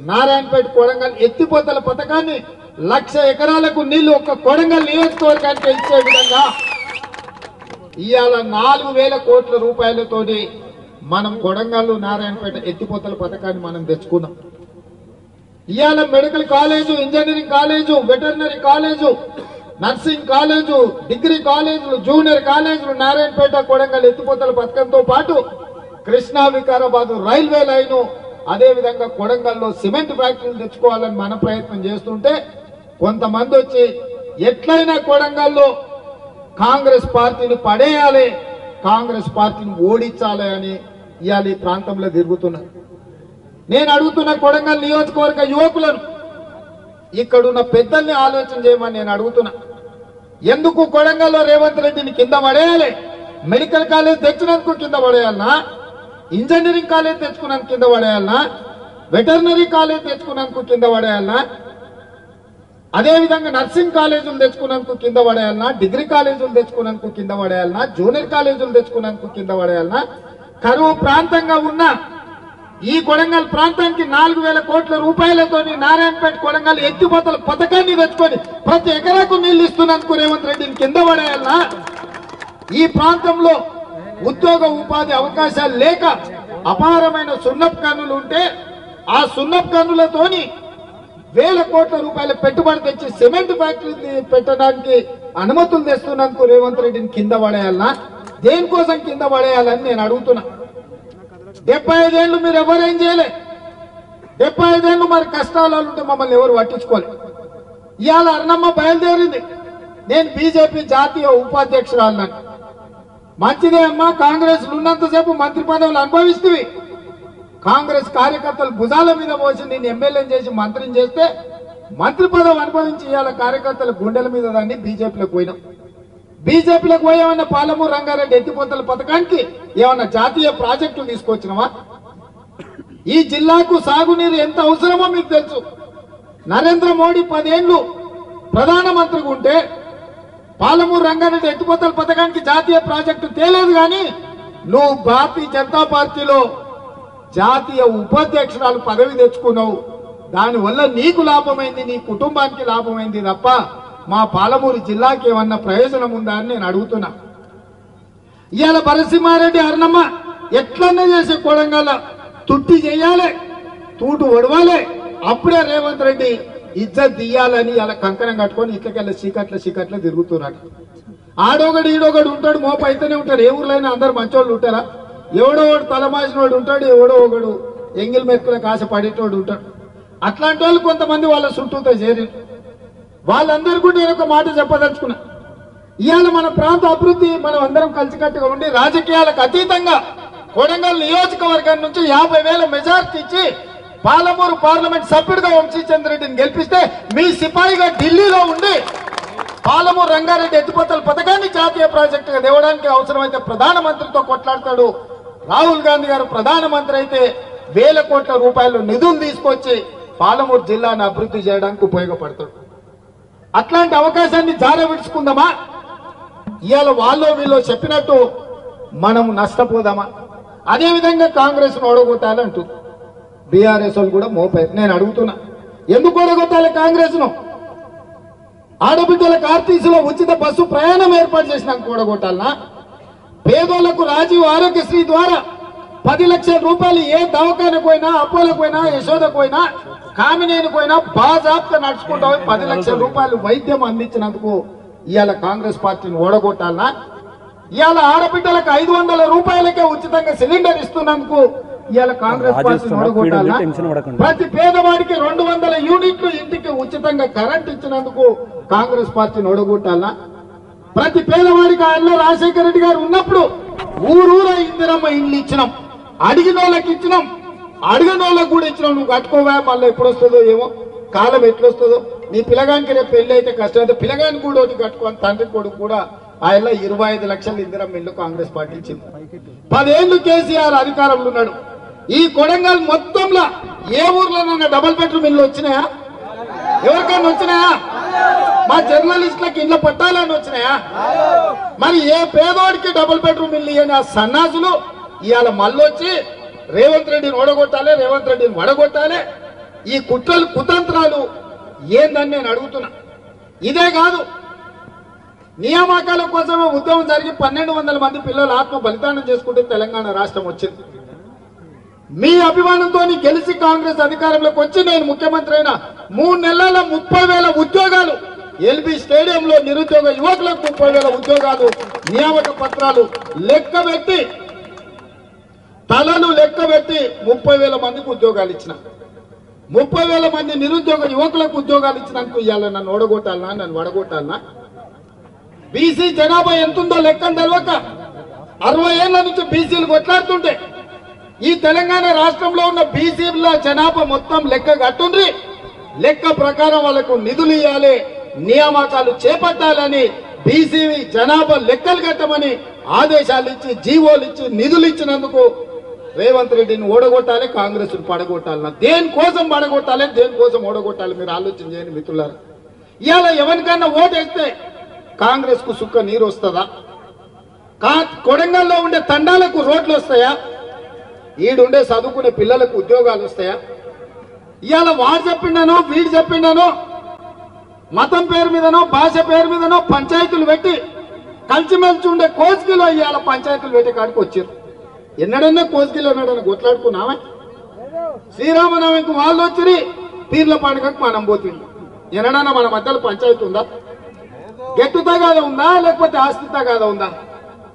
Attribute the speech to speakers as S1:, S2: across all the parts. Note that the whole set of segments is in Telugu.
S1: నారాయణపేట కొడంగల్ ఎత్తిపోతల పథకాన్ని 1,00,000 ఎకరాలకు నీళ్లు ఒక్క కొడంగల్ నియోజకవర్గానికి ఇచ్చే విధంగా ఇవాళ 4,000 కోట్ల రూపాయలతోటి మనం కొడంగల్ నారాయణపేట ఎత్తిపోతల పథకాన్ని మనం తెచ్చుకున్నాం. ఇవాళ medical college, engineering college, veterinary college, nursing college, degree కాలేజీలు, జూనియర్ కాలేజీలు నారాయణపేట కొడంగల్ ఎత్తిపోతల పథకంతో పాటు కృష్ణా వికారాబాద్ రైల్వే లైను, అదే విధంగా కొడంగల్లో సిమెంట్ ఫ్యాక్టరీలు తెచ్చుకోవాలని మన ప్రయత్నం చేస్తుంటే కొంతమంది వచ్చి ఎట్లయినా కొడంగల్లో కాంగ్రెస్ పార్టీని పడేయాలి, కాంగ్రెస్ పార్టీని ఓడించాలి అని ఇవాళ ఈ ప్రాంతంలో తిరుగుతున్నారు. నేను అడుగుతున్న కొడంగల్ నియోజకవర్గ యువకులను, ఇక్కడున్న పెద్దల్ని ఆలోచన చేయమని నేను అడుగుతున్నా. ఎందుకు కొడంగల్లో రేవంత్ రెడ్డిని కింద పడేయాలి? మెడికల్ కాలేజ్ తెచ్చినందుకు కింద పడేయాలనా? ఇంజనీరింగ్ కాలేజ్ తెచ్చుకున్నందుకు కింద పడేయాలనా? వెటర్నరీ కాలేజ్ తెచ్చుకున్నందుకు కింద పడేయాలనా? అదేవిధంగా నర్సింగ్ కాలేజీలు తెచ్చుకున్నందుకు కింద పడేయాలనా? డిగ్రీ కాలేజీలు తెచ్చుకున్నందుకు కింద పడేయాలనా? జూనియర్ కాలేజీలు తెచ్చుకున్నందుకు కింద పడేయాలనా? కరువు ప్రాంతంగా ఉన్న ఈ కొడంగల్ ప్రాంతానికి 4,000 కోట్ల రూపాయలతో నారాయణపేట కొడంగల్ ఎత్తిపోతల పథకాన్ని తెచ్చుకొని ప్రతి ఎకరాకు నీళ్లు ఇస్తున్నందుకు రేవంత్ రెడ్డిని కింద పడేయాలనా? ఈ ప్రాంతంలో ఉద్యోగ ఉపాధి అవకాశాలు లేక అపారమైన సున్నపు గనులు ఉంటే ఆ సున్నపు గనులతోని 1,000 కోట్ల రూపాయల పెట్టుబడి తెచ్చి సిమెంట్ ఫ్యాక్టరీ పెట్టడానికి అనుమతులు తెస్తున్నందుకు రేవంత్ రెడ్డిని కింద పడేయాలనా? దేనికోసం కింద పడేయాలని నేను అడుగుతున్నా. 75 ఏళ్ళు మీరు ఎవరేం చేయలే. 75 ఏళ్ళు మరి కష్టాలు ఉంటే మమ్మల్ని ఎవరు పట్టించుకోలేదు. ఇవాళ అర్ణమ్మ బయలుదేరింది, నేను బీజేపీ జాతీయ ఉపాధ్యక్షురాలను. మంచిదే అమ్మా, కాంగ్రెస్ ఉన్నంతసేపు మంత్రి పదవులు అనుభవిస్తుంది. కాంగ్రెస్ కార్యకర్తలు భుజాల మీద పోసి నేను ఎమ్మెల్యేని చేసి మంత్రిని చేస్తే మంత్రి పదవి అనుభవించి ఇవాళ కార్యకర్తల గుండెల మీద దాన్ని బీజేపీలోకి పోయినాం. బీజేపీలోకి పోయామన్న పాలమూరు రంగారెడ్డి ఎత్తిపోతల పథకానికి ఏమన్నా జాతీయ ప్రాజెక్టులు తీసుకొచ్చినావా? ఈ జిల్లాకు సాగునీరు ఎంత అవసరమో మీకు తెలుసు. నరేంద్ర మోడీ 10 ఏళ్లు ప్రధానమంత్రిగా ఉంటే పాలమూరు రంగారెడ్డి ఎత్తిపోతల పథకానికి జాతీయ ప్రాజెక్టు తేలేదు. కానీ నువ్వు భారతీయ జనతా పార్టీలో జాతీయ ఉపాధ్యక్షురాలు పదవి తెచ్చుకున్నావు. దానివల్ల నీకు లాభమైంది, నీ కుటుంబానికి లాభమైంది తప్ప మా పాలమూరు జిల్లాకి ఏమన్నా ప్రయోజనం ఉందా అని నేను అడుగుతున్నా. ఇవాళ భరసింహారెడ్డి అర్ణమ్మ ఎట్లన్నా చేసే కొడంగల్ తుట్టి చేయాలి, తూటు ఒడవాలి, అప్పుడే రేవంత్ రెడ్డి ఇజ్జత్ తీయాలని ఇలా కంకణం కట్టుకొని ఇట్లకెళ్ళి చీకట్ల తిరుగుతున్నాడు. ఆడొకడు ఈడొకడు ఉంటాడు, మోప అయితేనే ఉంటాడు. ఏ ఊర్లైనా అందరు మంచోళ్ళు ఉంటారా? ఎవడో ఒకడు తలమాసినోడు ఉంటాడు, ఎవడో ఒకడు ఎంగిల్ మెక్కులకు ఆశ పడేటోడు ఉంటాడు. అట్లాంటి వాళ్ళు కొంతమంది వాళ్ళ చుట్టూతో చేరి వాళ్ళందరూ కూడా నేను ఒక మాట చెప్పదలుచుకున్నా. ఇవాళ మన ప్రాంత అభివృద్ధి మనం అందరం కలిసికట్టుగా ఉండి రాజకీయాలకు అతీతంగా కొడంగల్ నియోజకవర్గం నుంచి 50,000 మెజార్టీ ఇచ్చి పాలమూరు పార్లమెంట్ సభ్యుడిగా వంశీచంద్రెడ్డిని గెలిపిస్తే మీ సిపాయిగా ఢిల్లీలో ఉండి పాలమూరు రంగారెడ్డి ఎత్తిపోతల పథకాన్ని జాతీయ ప్రాజెక్టుగా తేవడానికి అవసరమైతే ప్రధానమంత్రితో కొట్లాడతాడు. రాహుల్ గాంధీ గారు ప్రధానమంత్రి అయితే 1,000 కోట్ల రూపాయలు నిధులు తీసుకొచ్చి పాలమూరు జిల్లాను అభివృద్ధి చేయడానికి ఉపయోగపడతాడు. అట్లాంటి అవకాశాన్ని జారవిడుచుకుందామా? ఇవాళ వాళ్ళు వీళ్ళు చెప్పినట్టు మనం నష్టపోదామా? అదేవిధంగా కాంగ్రెస్ ఓడగొట్టాలి అంటుంది బీఆర్ఎస్ వాళ్ళు కూడా మోపారు. నేను అడుగుతున్నా, ఎందుకు ఓడగొట్టాలి కాంగ్రెస్ ను? ఆడబిడ్డలకు ఆర్టీసీలో ఉచిత బస్సు ప్రయాణం ఏర్పాటు చేసినాక ఓడగొట్టాలనా? పేదోళ్లకు రాజీవ్ ఆరోగ్యశ్రీ ద్వారా 10 లక్షల రూపాయలు ఏ దవాఖానకు పోయినా, అపోలకు పోయినా, యశోదకు పోయినా, కామినేనికి పోయినా బాజాబ్తా నడుచుకుంటా 10 లక్షల రూపాయలు వైద్యం అందించినందుకు ఇవాళ కాంగ్రెస్ పార్టీని ఓడగొట్టాలనా? ఇవాళ ఆడబిడ్డలకు 500 రూపాయలకే ఉచితంగా సిలిండర్ ఇస్తున్నందుకు ఇవాళ కాంగ్రెస్ పార్టీని ఓడగొట్టాలనా? ప్రతి పేదవాడికి 200 యూనిట్లు ఇంటికి ఉచితంగా కరెంట్ ఇచ్చినందుకు కాంగ్రెస్ పార్టీని ఓడగొట్టాలనా? ప్రతి పేదవాడికి ఆయన రాజశేఖర రెడ్డి గారు ఉన్నప్పుడు ఊరూరా ఇందిరమ్మ ఇల్లు ఇచ్చినాం, అడిగిన వాళ్ళకి ఇచ్చినాం, అడిగిన వాళ్ళకి కూడా ఇచ్చినాం. నువ్వు కట్టుకోవా, మళ్ళీ ఎప్పుడు వస్తుందో ఏమో, కాలం ఎట్లొస్తుందో. నీ పిల్లగానికి రేపు పెళ్లి అయితే కష్టం అయితే పిల్లగానికి కూడా ఒకటి కట్టుకోని తండ్రి కొడుకు కూడా ఆయన 25 లక్షల ఇందిరమ్మ ఇల్లు కాంగ్రెస్ పార్టీ ఇచ్చింది. 10 ఏళ్లు కేసీఆర్ అధికారంలో ఉన్నాడు. ఈ కొడంగల్ మొత్తంలో ఏ ఊర్లోనైనా డబుల్ బెడ్రూమ్ ఇల్లు వచ్చినాయా? ఎవరికైనా వచ్చినాయా? మా జర్నలిస్టులకు ఇళ్ళ పట్టాలని వచ్చినాయా? మరి ఏ పేదోడికి డబుల్ బెడ్రూమ్ ఇల్లు ఇయ్యని ఆ సన్నాసులు ఇవాళ మళ్ళొచ్చి రేవంత్ రెడ్డిని ఓడగొట్టాలి, రేవంత్ రెడ్డిని వడగొట్టాలి, ఈ కుట్రలు కుతంత్రాలు ఏందని నేను అడుగుతున్నా. ఇదే కాదు, నియామకాల కోసమే ఉద్యమం జరిగి 1200 మంది పిల్లలు ఆత్మ బలిదానం చేసుకుంటే తెలంగాణ రాష్ట్రం వచ్చింది. మీ అభిమానంతో గెలిచి కాంగ్రెస్ అధికారంలోకి వచ్చి నేను ముఖ్యమంత్రి అయిన 3 నెలల 30,000 ఉద్యోగాలు, ఎల్బీ స్టేడియంలో నిరుద్యోగ యువకులకు 30,000 ఉద్యోగాలు, నియామక పత్రాలు లెక్కబెట్టి తలలు లెక్కబెట్టి 30,000 మందికి ఉద్యోగాలు ఇచ్చిన. 30,000 మంది నిరుద్యోగ యువకులకు ఉద్యోగాలు ఇచ్చినందుకు ఇవాళ నన్ను ఓడగొట్టాలనా, నన్ను వడగొట్టాలనా? బీసీ జనాభా ఎంతుందో లెక్కను తెలవక 60 ఏళ్ల నుంచి బీసీలు కొట్లాడుతుంటే ఈ తెలంగాణ రాష్ట్రంలో ఉన్న బీసీల జనాభా మొత్తం లెక్క కట్టుండ్రి. లెక్క ప్రకారం వాళ్ళకు నిధులు ఇవ్వాలి, నియామకాలు చేపట్టాలని బీసీ జనాభా లెక్కలు కట్టమని ఆదేశాలు ఇచ్చి జీవోలు ఇచ్చి నిధులు ఇచ్చినందుకు రేవంత్ రెడ్డిని ఓడగొట్టాలి, కాంగ్రెస్ పడగొట్టాలన్నా. దేనికోసం పడగొట్టాలి, దేనికోసం ఓడగొట్టాలి? మీరు ఆలోచన చేయండి మిత్రులారా. ఇవాళ ఎవరికన్నా ఓటేస్తే కాంగ్రెస్ కు సుక్క నీరు వస్తుందా? కొడంగల్లో ఉండే తండాలకు రోడ్లు వస్తాయా? ఈడుండే చదువుకునే పిల్లలకు ఉద్యోగాలు వస్తాయా? ఇవాళ వాడు చెప్పిండనో వీడు చెప్పిండనో మతం పేరు మీదనో భాష పేరు మీదనో పంచాయతీలు పెట్టి కలిసిమెలిసి ఉండే కోస్గిలో ఇవాళ పంచాయతీలు పెట్టి కాడికి వచ్చారు. ఎన్నడన్నా కోస్గిలో ఎన్నడన్నా కొట్లాడుకున్నావా? శ్రీరామనవమికి వాళ్ళు వచ్చి పీర్ల పండుగకు మనం పోతుంది. ఎన్నడన్నా మన మధ్యలో పంచాయతీ ఉందా? గెట్టు తగాదా ఉందా, లేకపోతే ఆస్తి తగాదా ఉందా?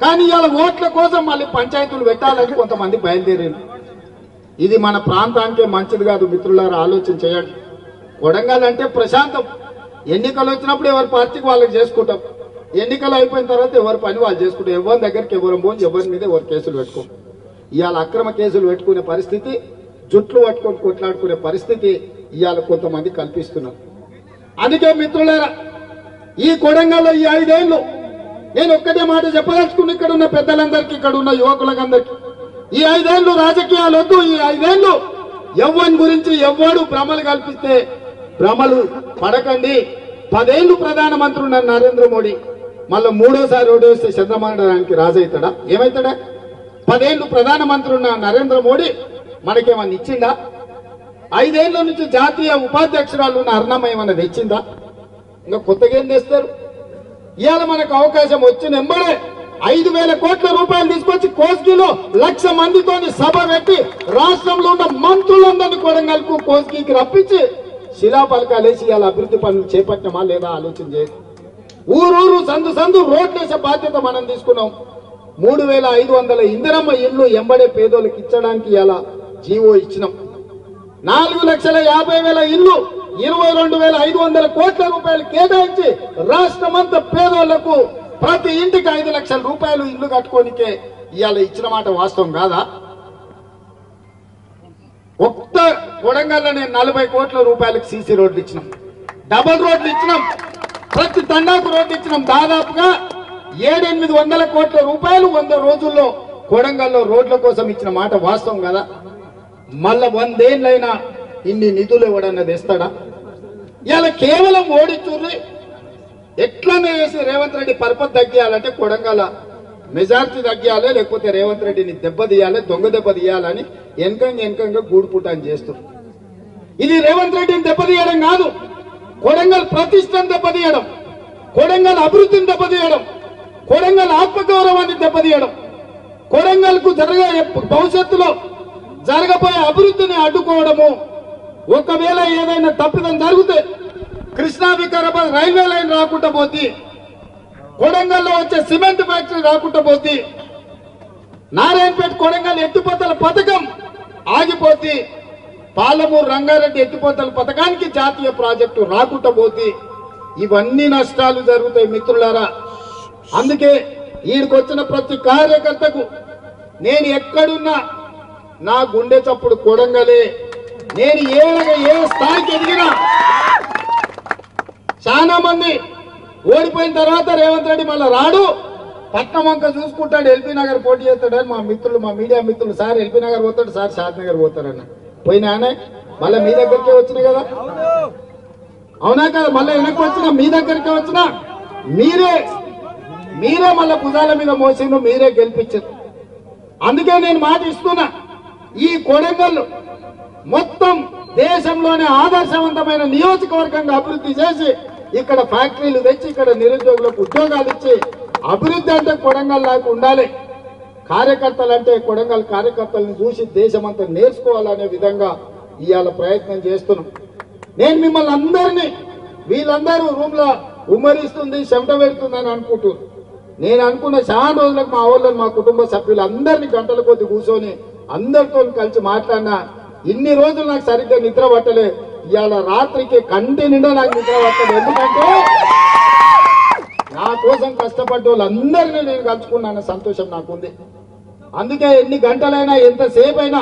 S1: కానీ ఇవాళ ఓట్ల కోసం మళ్ళీ పంచాయతీలు పెట్టాలని కొంతమంది బయలుదేరారు. ఇది మన ప్రాంతానికే మంచిది కాదు మిత్రులారా, ఆలోచన చేయండి. కొడంగల్ అంటే ప్రశాంతం. ఎన్నికలు వచ్చినప్పుడు ఎవరి పార్టీకి వాళ్ళకి చేసుకుంటాం, ఎన్నికలు అయిపోయిన తర్వాత ఎవరి పని వాళ్ళు చేసుకుంటాం. ఎవరి దగ్గరికి ఎవరు పోయి ఎవరి మీద ఎవరు కేసులు పెట్టుకోం. ఇవాళ అక్రమ కేసులు పెట్టుకునే పరిస్థితి, జుట్లు పట్టుకొని కొట్లాడుకునే పరిస్థితి ఇవాళ కొంతమంది కల్పిస్తున్నారు. అందుకే మిత్రులారా, ఈ కొడంగల్లో ఈ 5 ఏళ్ళు నేను ఒక్కటే మాట చెప్పదలుచుకుని ఇక్కడ ఉన్న పెద్దలందరికీ, ఇక్కడ ఉన్న యువకులందరికీ, ఈ 5 ఏళ్ళు రాజకీయాలు వద్దు. ఈ 5 ఏళ్ళు ఎవ్వని గురించి ఎవ్వడు భ్రమలు కల్పిస్తే భ్రమలు పడకండి. 10 ఏళ్ళు ప్రధానమంత్రి ఉన్న నరేంద్ర మోడీ మళ్ళీ 3వ సారి ఓడేస్తే చంద్రబాబు రాజు అవుతాడా? ఏమవుతాడా? 10 ఏళ్ళు ప్రధానమంత్రి ఉన్న నరేంద్ర మోడీ మనకేమన్నా ఇచ్చిందా? 5 ఏళ్ల నుంచి జాతీయ ఉపాధ్యక్షురాలు ఉన్న అరుణమ్మ ఏమన్నా తెచ్చిందా? ఇంకా కొత్తగా ఏం తెస్తారు? ఇవాళ మనకు అవకాశం వచ్చిన ఎంబడే 5,000 కోట్ల రూపాయలు తీసుకొచ్చి కోస్గిలో 1,00,000 మందితో సభ పెట్టి రాష్ట్రంలో ఉన్న మంత్రులందరినీ కొడంగల్కు కోస్గికి రప్పించి శిలాఫలకాలేసి ఇవాళ అభివృద్ధి పనులు చేపట్టినమా లేదా ఆలోచన చేయాలి. ఊరూరు సందు సందు రోడ్లేసే బాధ్యత మనం తీసుకున్నాం. 3,500 ఇందిరమ్మ ఇళ్లు ఎంబడే పేదోళ్ళకి ఇచ్చడానికి ఇలా జీవో ఇచ్చినాం. 4,50,000 ఇళ్లు 22,500 కోట్ల రూపాయలు కేటాయించి రాష్ట్రమంతా పేదోళ్లకు ప్రతి ఇంటికి 5 లక్షల రూపాయలు ఇల్లు కట్టుకోనికే ఇవాళ ఇచ్చిన మాట వాస్తవం కాదా? ఒక్క కొడంగల్లో నేను 40 కోట్ల రూపాయలకు సీసీ రోడ్లు ఇచ్చినాం, డబల్ రోడ్లు ఇచ్చినాం, ప్రతి తండాకు రోడ్లు ఇచ్చినాం. దాదాపుగా 700-800 కోట్ల రూపాయలు 100 రోజుల్లో కొడంగల్లో రోడ్ల కోసం ఇచ్చిన మాట వాస్తవం కదా? మళ్ళా 100 ఏళ్ళైనా ఇన్ని నిధులు ఎవడన్నది ఇస్తాడా? ఇలా కేవలం ఓడిచ్చుర్రి ఎట్లనే వేసి రేవంత్ రెడ్డి పరపతి తగ్గియాలంటే కొడంగల్ మెజార్టీ తగ్గియాలి, లేకపోతే రేవంత్ రెడ్డిని దెబ్బతీయాలి, దొంగ దెబ్బ తీయాలని వెనకంగా గూడుపుటాన్ని చేస్తారు. ఇది రేవంత్ రెడ్డిని దెబ్బతీయడం కాదు, కొడంగల్ ప్రతిష్టను దెబ్బతీయడం, కొడంగల్ అభివృద్ధిని దెబ్బతీయడం, కొడంగల్ ఆత్మగౌరవాన్ని దెబ్బతీయడం, కొడంగల్ కు భవిష్యత్తులో జరగబోయే అభివృద్ధిని అడ్డుకోవడము. ఒకవేళ ఏదైనా తప్పిదం జరిగితే కృష్ణా వికారాబాద్ రైల్వే లైన్ రాకుండా పోతే, కొడంగల్లో వచ్చే సిమెంట్ ఫ్యాక్టరీ రాకుండా పోతే, నారాయణపేట కొడంగల్ ఎత్తిపోతల పథకం ఆగిపోతే, పాలమూరు రంగారెడ్డి ఎత్తిపోతల పథకానికి జాతీయ ప్రాజెక్టు రాకుండా పోతే ఇవన్నీ నష్టాలు జరుగుతాయి మిత్రులారా. అందుకే ఈడికొచ్చిన ప్రతి కార్యకర్తకు నేను ఎక్కడున్నా నా గుండె చప్పుడు కొడంగలే. నేను ఏ స్థాయికి ఎదిగినా చాలా మంది ఓడిపోయిన తర్వాత రేవంత్ రెడ్డి మళ్ళీ రాడు, పట్నం వంక చూసుకుంటాడు, ఎల్బీ నగర్ పోటీ చేస్తాడని మా మిత్రులు, మా మీడియా మిత్రులు, సార్ ఎల్బీ నగర్ పోతాడు, సార్ షాద్ నగర్ పోతారన్న పోయినానే మళ్ళీ మీ దగ్గరికే వచ్చినాయి కదా, అవునా కదా? మళ్ళీ వెనక్కి వచ్చినా మీ దగ్గరికే వచ్చినా మీరే మళ్ళీ భుజాల మీద మోసిండు, మీరే గెలిపించారు. అందుకే నేను మాట ఇస్తున్నా, ఈ కొడంగల్ మొత్తం దేశంలోనే ఆదర్శవంతమైన నియోజకవర్గంగా అభివృద్ధి చేసి ఇక్కడ ఫ్యాక్టరీలు తెచ్చి ఇక్కడ నిరుద్యోగులకు ఉద్యోగాలు ఇచ్చి అభివృద్ధి అంటే కొడంగల్ లాగా ఉండాలి. కార్యకర్తలు అంటే కొడంగల్ కార్యకర్తలను చూసి దేశమంతా నేర్చుకోవాలనే విధంగా ఇవాళ ప్రయత్నం చేస్తున్నాం. నేను మిమ్మల్ని అందరినీ వీళ్ళందరూ రూమ్ లో ఉమ్మరిస్తుంది చెమట పెడుతుందని అనుకుంటున్నారు. నేను అనుకున్న చాలా రోజులకు మా వాళ్ళని మా కుటుంబ సభ్యులు అందరినీ గంటల కొద్ది కూర్చొని అందరితో కలిసి మాట్లాడినా ఇన్ని రోజులు నాకు సరిగ్గా నిద్ర పట్టలే. ఇవాళ రాత్రికి కంటి నిండా నాకు నిద్ర పట్టలేదు. ఎందుకంటే నా కోసం కష్టపడ్డ వాళ్ళందరినీ నేను కలుసుకున్నాను, సంతోషం నాకుంది. అందుకే ఎన్ని గంటలైనా ఎంతసేపు అయినా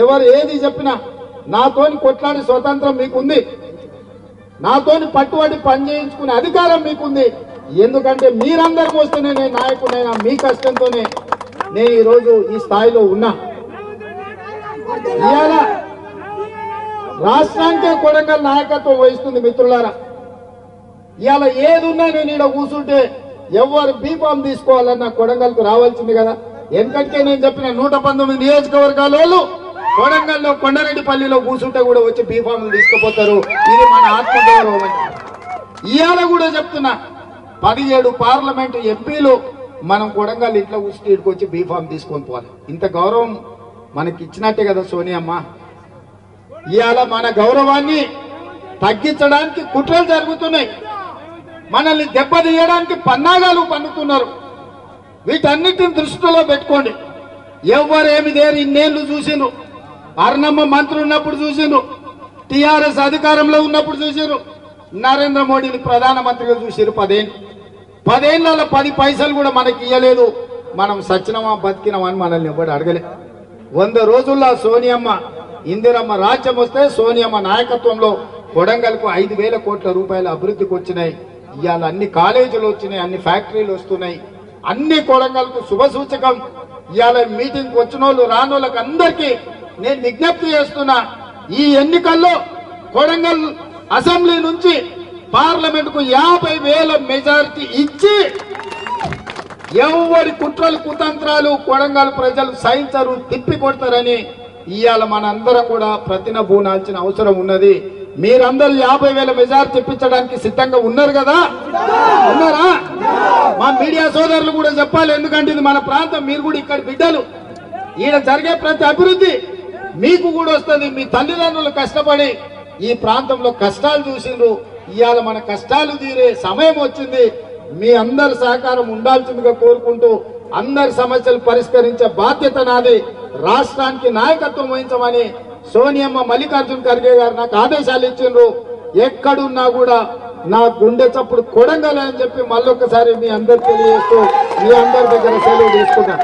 S1: ఎవరు ఏది చెప్పినా నాతోని కొట్లాడి స్వతంత్రం మీకుంది, నాతోని పట్టుబడి పని చేయించుకునే అధికారం మీకుంది. ఎందుకంటే మీరందరికీ వస్తేనే నేను నాయకుడైనా, మీ కష్టంతోనే నేను ఈరోజు ఈ స్థాయిలో ఉన్నా. ఇవాళ రాష్ట్రానికే కొడంగల్ నాయకత్వం వహిస్తుంది మిత్రులారా. ఇవాళ ఏది ఉన్నా నేను ఇక్కడ కూర్చుంటే ఎవరు బీఫామ్ తీసుకోవాలన్నా కొడంగల్కు రావాల్సింది కదా. ఎందుకంటే నేను చెప్పిన 119 నియోజకవర్గాల కొడంగల్లో కొండరెడ్డిపల్లిలో కూర్చుంటే కూడా వచ్చి బీఫామ్లు తీసుకుపోతారు. ఇది మన ఆత్మగౌరవం. ఇవాళ కూడా చెప్తున్నా 17 పార్లమెంటు ఎంపీలు మనం కొడంగల్ ఇంట్లో కూర్చుంటే ఇక్కడికి వచ్చి బీఫామ్ తీసుకొని పోవాలి. ఇంత గౌరవం మనకి ఇచ్చినట్టే కదా సోనియమ్మ. ఇవాళ మన గౌరవాన్ని తగ్గించడానికి కుట్రలు జరుగుతున్నాయి, మనల్ని దెబ్బతీయడానికి పన్నాగాలు పన్నుతున్నారు. వీటన్నిటిని దృష్టిలో పెట్టుకోండి. ఎవరేమి దేరు ఇన్నేళ్లు చూసిండ్రు. అర్ణమ్మ మంత్రి ఉన్నప్పుడు చూసిండ్రు, టీఆర్ఎస్ అధికారంలో ఉన్నప్పుడు చూసిండ్రు, నరేంద్ర మోడీని ప్రధానమంత్రిగా చూసిరు. 10 ఏళ్లలో 10 పైసలు కూడా మనకి ఇయ్యలేదు. మనం సచ్చినమా బతికినమా అని మనల్ని ఎవరు అడగలే. 100 రోజుల్లో సోనియమ్మ ఇందిరమ్మ రాజ్యం వస్తే సోనియమ్మ నాయకత్వంలో కొడంగల్కు 5,000 కోట్ల రూపాయల అభివృద్ధికి వచ్చినాయి. ఇవాళ అన్ని కాలేజీలు వచ్చినాయి, అన్ని ఫ్యాక్టరీలు వస్తున్నాయి. అన్ని కొడంగల్కు శుభ సూచకం. ఇవాళ మీటింగ్ వచ్చిన వాళ్ళు రానోళ్ళకి అందరికీ నేను విజ్ఞప్తి చేస్తున్నా, ఈ ఎన్నికల్లో కొడంగల్ అసెంబ్లీ నుంచి పార్లమెంట్ కు 50,000 మెజారిటీ ఇచ్చి ఎవరి కుట్రలు కుతంత్రాలు కొడంగల్ ప్రజలు సహించరు, తిప్పి కొడతారని ఇవాళ మనందరం కూడా ప్రతినబూనాల్సిన అవసరం ఉన్నది. మీరందరూ 50,000 మెజారిటీ తెప్పించడానికి సిద్ధంగా ఉన్నారు కదా? ఉన్నారా? మా మీడియా సోదరులు కూడా చెప్పాలి. ఎందుకంటే ఇది మన ప్రాంతం, మీరు కూడా ఇక్కడ బిడ్డలు. ఈడ జరిగే ప్రతి అభివృద్ధి మీకు కూడా వస్తుంది. మీ తల్లిదండ్రులు కష్టపడి ఈ ప్రాంతంలో కష్టాలు చూసిండ్రు. ఇవాళ మన కష్టాలు తీరే సమయం వచ్చింది. మీ అందరి సహకారం ఉండాల్సిందిగా కోరుకుంటూ అందరి సమస్యలు పరిష్కరించే బాధ్యత నాది. రాష్ట్రానికి నాయకత్వం వహించమని సోనియమ్మ మల్లికార్జున్ ఖర్గే గారు నాకు ఆదేశాలు ఇచ్చిండ్రు. ఎక్కడున్నా కూడా నా గుండె చప్పుడు కొడంగల్ అని చెప్పి మళ్ళొక్కసారి మీ అందరు తెలియజేస్తూ మీ అందరి దగ్గర సెలవు తీసుకుంటాను.